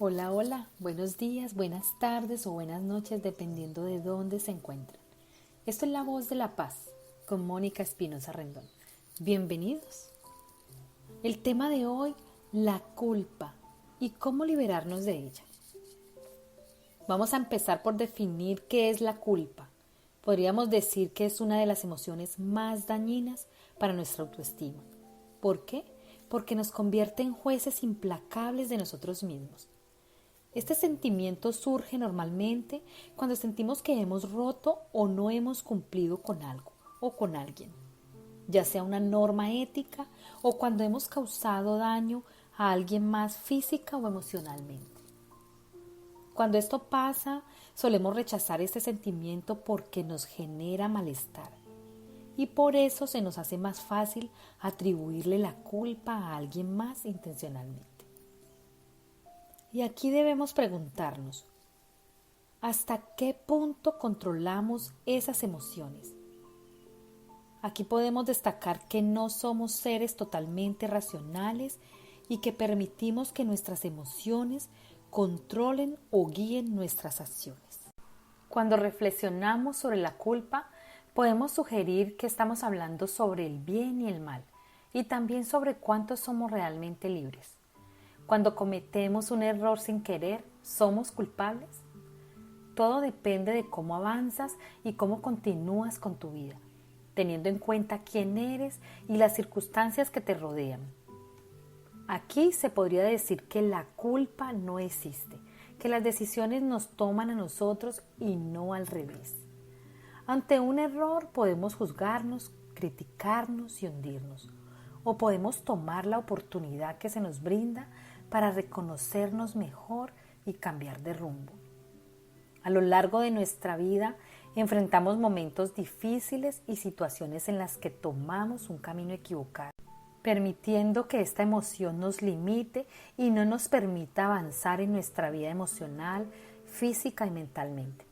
Hola, hola, buenos días, buenas tardes o buenas noches dependiendo de dónde se encuentran. Esto es La Voz de la Paz con Mónica Espinosa Rendón. Bienvenidos. El tema de hoy, la culpa y cómo liberarnos de ella. Vamos a empezar por definir qué es la culpa. Podríamos decir que es una de las emociones más dañinas para nuestra autoestima. ¿Por qué? Porque nos convierte en jueces implacables de nosotros mismos. Este sentimiento surge normalmente cuando sentimos que hemos roto o no hemos cumplido con algo o con alguien, ya sea una norma ética o cuando hemos causado daño a alguien más física o emocionalmente. Cuando esto pasa, solemos rechazar este sentimiento porque nos genera malestar y por eso se nos hace más fácil atribuirle la culpa a alguien más intencionalmente. Y aquí debemos preguntarnos, ¿hasta qué punto controlamos esas emociones? Aquí podemos destacar que no somos seres totalmente racionales y que permitimos que nuestras emociones controlen o guíen nuestras acciones. Cuando reflexionamos sobre la culpa, podemos sugerir que estamos hablando sobre el bien y el mal y también sobre cuánto somos realmente libres. Cuando cometemos un error sin querer, ¿somos culpables? Todo depende de cómo avanzas y cómo continúas con tu vida, teniendo en cuenta quién eres y las circunstancias que te rodean. Aquí se podría decir que la culpa no existe, que las decisiones nos toman a nosotros y no al revés. Ante un error podemos juzgarnos, criticarnos y hundirnos, o podemos tomar la oportunidad que se nos brinda para reconocernos mejor y cambiar de rumbo. A lo largo de nuestra vida enfrentamos momentos difíciles y situaciones en las que tomamos un camino equivocado, permitiendo que esta emoción nos limite y no nos permita avanzar en nuestra vida emocional, física y mentalmente.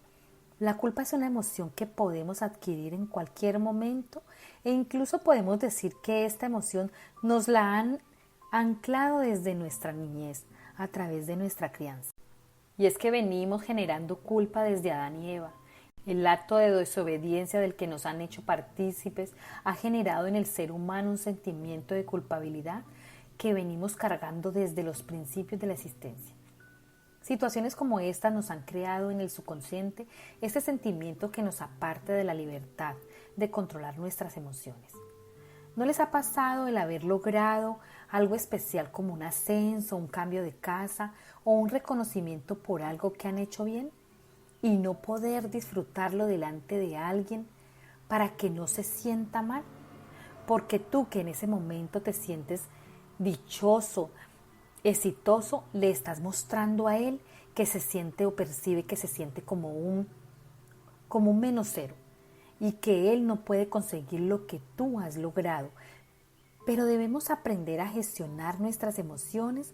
La culpa es una emoción que podemos adquirir en cualquier momento e incluso podemos decir que esta emoción nos la han anclado desde nuestra niñez a través de nuestra crianza. Y es que venimos generando culpa desde Adán y Eva. El acto de desobediencia del que nos han hecho partícipes ha generado en el ser humano un sentimiento de culpabilidad que venimos cargando desde los principios de la existencia. Situaciones como esta nos han creado en el subconsciente este sentimiento que nos aparta de la libertad de controlar nuestras emociones. ¿No les ha pasado el haber logrado algo especial como un ascenso, un cambio de casa o un reconocimiento por algo que han hecho bien y no poder disfrutarlo delante de alguien para que no se sienta mal? Porque tú que en ese momento te sientes dichoso, exitoso, le estás mostrando a él que se siente o percibe que se siente como un menos cero y que él no puede conseguir lo que tú has logrado. Pero debemos aprender a gestionar nuestras emociones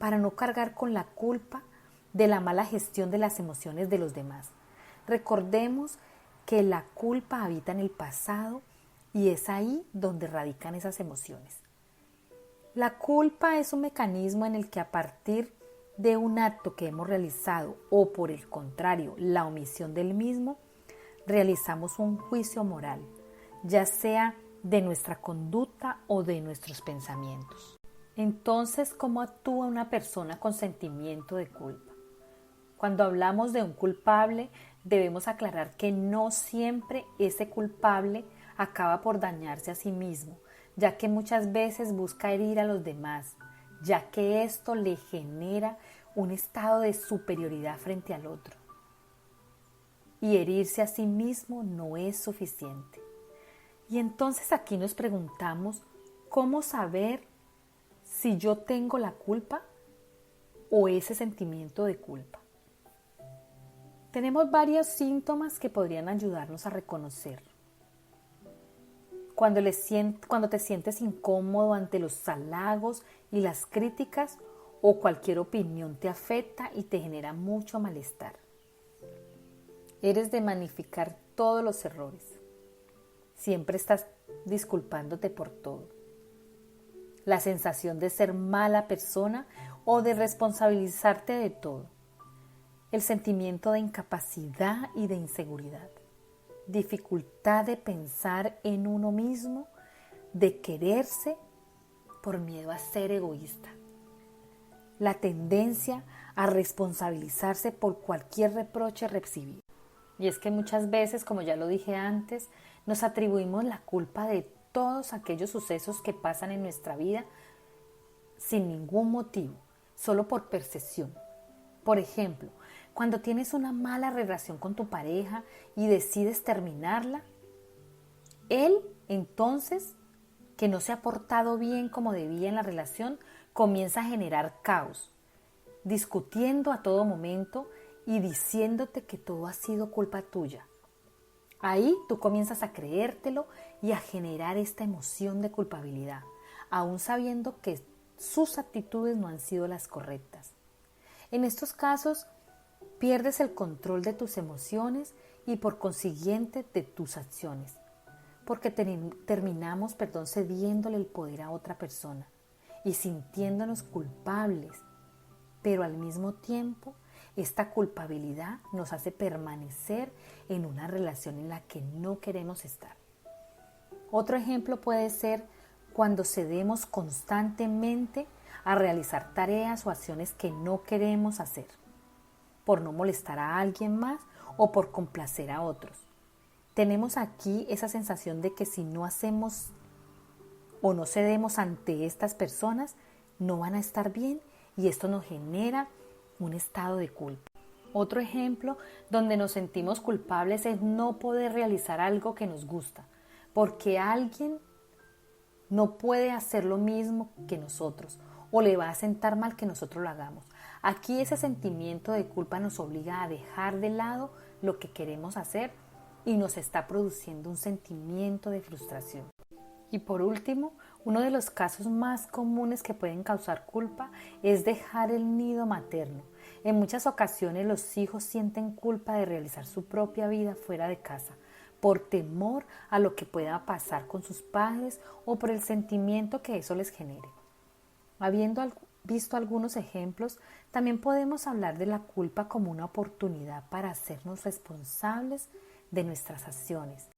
para no cargar con la culpa de la mala gestión de las emociones de los demás. Recordemos que la culpa habita en el pasado y es ahí donde radican esas emociones. La culpa es un mecanismo en el que a partir de un acto que hemos realizado o por el contrario la omisión del mismo, realizamos un juicio moral, ya sea de nuestra conducta o de nuestros pensamientos. Entonces, ¿cómo actúa una persona con sentimiento de culpa? Cuando hablamos de un culpable, debemos aclarar que no siempre ese culpable acaba por dañarse a sí mismo, ya que muchas veces busca herir a los demás, ya que esto le genera un estado de superioridad frente al otro. Y herirse a sí mismo no es suficiente. Y entonces aquí nos preguntamos, ¿cómo saber si yo tengo la culpa o ese sentimiento de culpa? Tenemos varios síntomas que podrían ayudarnos a reconocerlo. Cuando te sientes incómodo ante los halagos y las críticas o cualquier opinión te afecta y te genera mucho malestar. Eres de magnificar todos los errores. Siempre estás disculpándote por todo. La sensación de ser mala persona o de responsabilizarte de todo. El sentimiento de incapacidad y de inseguridad. Dificultad de pensar en uno mismo, de quererse por miedo a ser egoísta. La tendencia a responsabilizarse por cualquier reproche recibido. Y es que muchas veces, como ya lo dije antes, nos atribuimos la culpa de todos aquellos sucesos que pasan en nuestra vida sin ningún motivo, solo por percepción. Por ejemplo, cuando tienes una mala relación con tu pareja y decides terminarla, él entonces, que no se ha portado bien como debía en la relación, comienza a generar caos, discutiendo a todo momento y diciéndote que todo ha sido culpa tuya. Ahí tú comienzas a creértelo y a generar esta emoción de culpabilidad, aún sabiendo que sus actitudes no han sido las correctas. En estos casos, pierdes el control de tus emociones y por consiguiente de tus acciones, porque terminamos cediéndole el poder a otra persona y sintiéndonos culpables, pero al mismo tiempo esta culpabilidad nos hace permanecer en una relación en la que no queremos estar. Otro ejemplo puede ser cuando cedemos constantemente a realizar tareas o acciones que no queremos hacer, por no molestar a alguien más o por complacer a otros. Tenemos aquí esa sensación de que si no hacemos o no cedemos ante estas personas, no van a estar bien y esto nos genera un estado de culpa. Otro ejemplo donde nos sentimos culpables es no poder realizar algo que nos gusta, porque alguien no puede hacer lo mismo que nosotros o le va a sentar mal que nosotros lo hagamos. Aquí ese sentimiento de culpa nos obliga a dejar de lado lo que queremos hacer y nos está produciendo un sentimiento de frustración. Y por último, uno de los casos más comunes que pueden causar culpa es dejar el nido materno. En muchas ocasiones los hijos sienten culpa de realizar su propia vida fuera de casa, por temor a lo que pueda pasar con sus padres o por el sentimiento que eso les genere. Habiendo visto algunos ejemplos, también podemos hablar de la culpa como una oportunidad para hacernos responsables de nuestras acciones,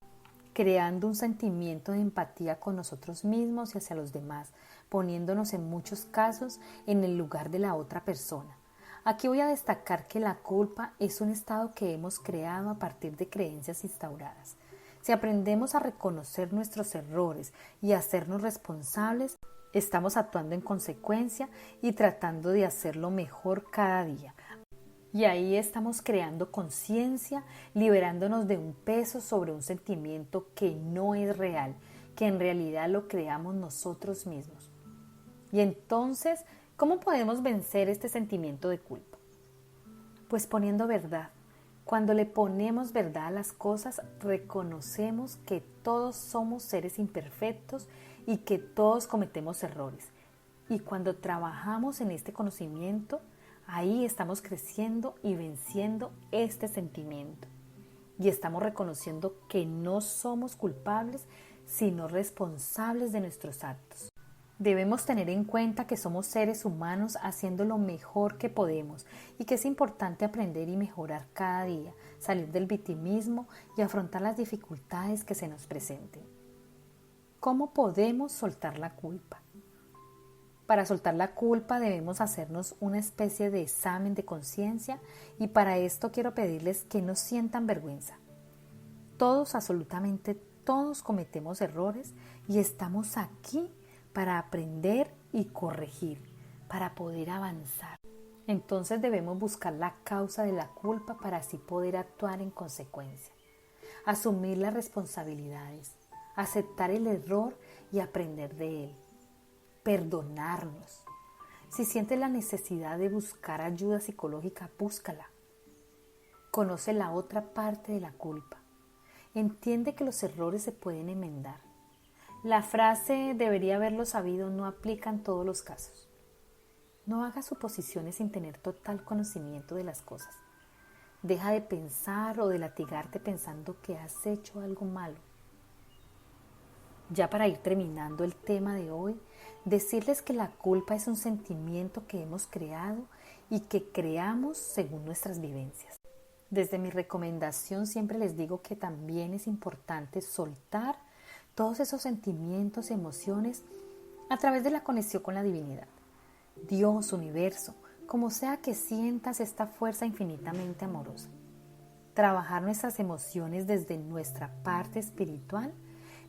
creando un sentimiento de empatía con nosotros mismos y hacia los demás, poniéndonos en muchos casos en el lugar de la otra persona. Aquí voy a destacar que la culpa es un estado que hemos creado a partir de creencias instauradas. Si aprendemos a reconocer nuestros errores y a hacernos responsables, estamos actuando en consecuencia y tratando de hacerlo mejor cada día. Y ahí estamos creando conciencia, liberándonos de un peso sobre un sentimiento que no es real, que en realidad lo creamos nosotros mismos. Y entonces, ¿cómo podemos vencer este sentimiento de culpa? Pues poniendo verdad. Cuando le ponemos verdad a las cosas, reconocemos que todos somos seres imperfectos y que todos cometemos errores. Y cuando trabajamos en este conocimiento, ahí estamos creciendo y venciendo este sentimiento. Y estamos reconociendo que no somos culpables, sino responsables de nuestros actos. Debemos tener en cuenta que somos seres humanos haciendo lo mejor que podemos y que es importante aprender y mejorar cada día, salir del victimismo y afrontar las dificultades que se nos presenten. ¿Cómo podemos soltar la culpa? Para soltar la culpa debemos hacernos una especie de examen de conciencia y para esto quiero pedirles que no sientan vergüenza. Todos, absolutamente todos cometemos errores y estamos aquí para aprender y corregir, para poder avanzar. Entonces debemos buscar la causa de la culpa para así poder actuar en consecuencia. Asumir las responsabilidades, aceptar el error y aprender de él. Perdonarnos. Si sientes la necesidad de buscar ayuda psicológica, búscala. Conoce la otra parte de la culpa. Entiende que los errores se pueden enmendar. La frase debería haberlo sabido no aplica en todos los casos. No hagas suposiciones sin tener total conocimiento de las cosas. Deja de pensar o de latigarte pensando que has hecho algo malo. Ya para ir terminando el tema de hoy, decirles que la culpa es un sentimiento que hemos creado y que creamos según nuestras vivencias. Desde mi recomendación siempre les digo que también es importante soltar todos esos sentimientos y emociones a través de la conexión con la divinidad. Dios, universo, como sea que sientas esta fuerza infinitamente amorosa. Trabajar nuestras emociones desde nuestra parte espiritual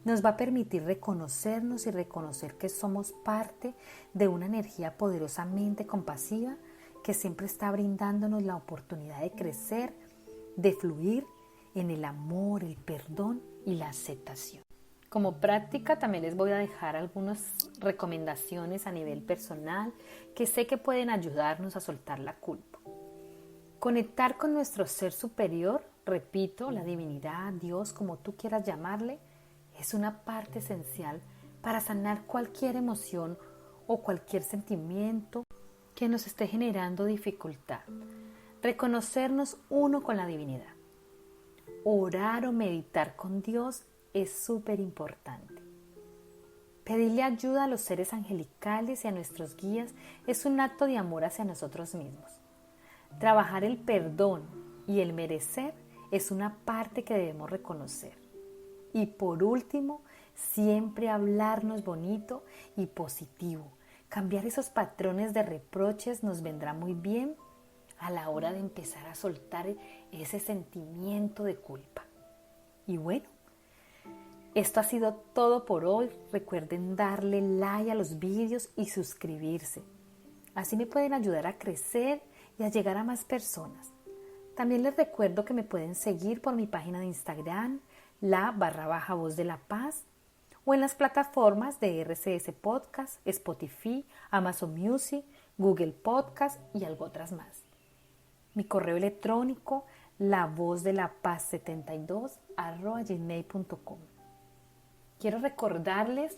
nos va a permitir reconocernos y reconocer que somos parte de una energía poderosamente compasiva que siempre está brindándonos la oportunidad de crecer, de fluir en el amor, el perdón y la aceptación. Como práctica también les voy a dejar algunas recomendaciones a nivel personal que sé que pueden ayudarnos a soltar la culpa. Conectar con nuestro ser superior, repito, la divinidad, Dios, como tú quieras llamarle, es una parte esencial para sanar cualquier emoción o cualquier sentimiento que nos esté generando dificultad. Reconocernos uno con la divinidad. Orar o meditar con Dios es súper importante. Pedirle ayuda a los seres angelicales y a nuestros guías es un acto de amor hacia nosotros mismos. Trabajar el perdón y el merecer es una parte que debemos reconocer. Y por último, siempre hablarnos bonito y positivo. Cambiar esos patrones de reproches nos vendrá muy bien a la hora de empezar a soltar ese sentimiento de culpa. Y bueno, esto ha sido todo por hoy. Recuerden darle like a los vídeos y suscribirse. Así me pueden ayudar a crecer y a llegar a más personas. También les recuerdo que me pueden seguir por mi página de Instagram, _Voz de la Paz, o en las plataformas de RCS Podcast, Spotify, Amazon Music, Google Podcast y algo otras más. Mi correo electrónico, lavozdelapaz72@gmail.com. Quiero recordarles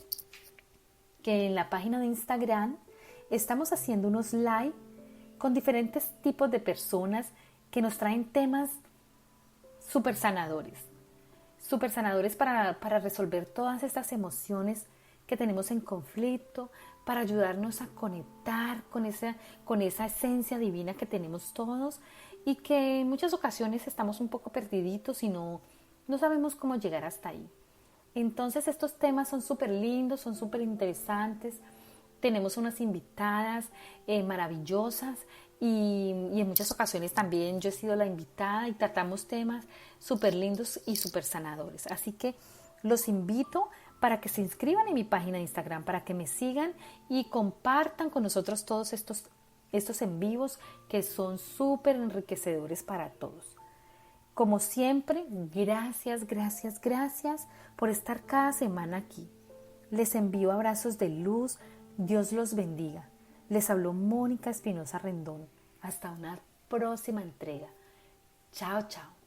que en la página de Instagram estamos haciendo unos live con diferentes tipos de personas que nos traen temas súper sanadores para resolver todas estas emociones que tenemos en conflicto, para ayudarnos a conectar con esa esencia divina que tenemos todos y que en muchas ocasiones estamos un poco perdiditos y no sabemos cómo llegar hasta ahí. Entonces estos temas son súper lindos, son súper interesantes. Tenemos unas invitadas maravillosas y en muchas ocasiones también yo he sido la invitada y tratamos temas súper lindos y súper sanadores. Así que los invito para que se inscriban en mi página de Instagram, para que me sigan y compartan con nosotros todos estos en vivos que son súper enriquecedores para todos. Como siempre, gracias por estar cada semana aquí. Les envío abrazos de luz. Dios los bendiga. Les habló Mónica Espinosa Rendón. Hasta una próxima entrega. Chao, chao.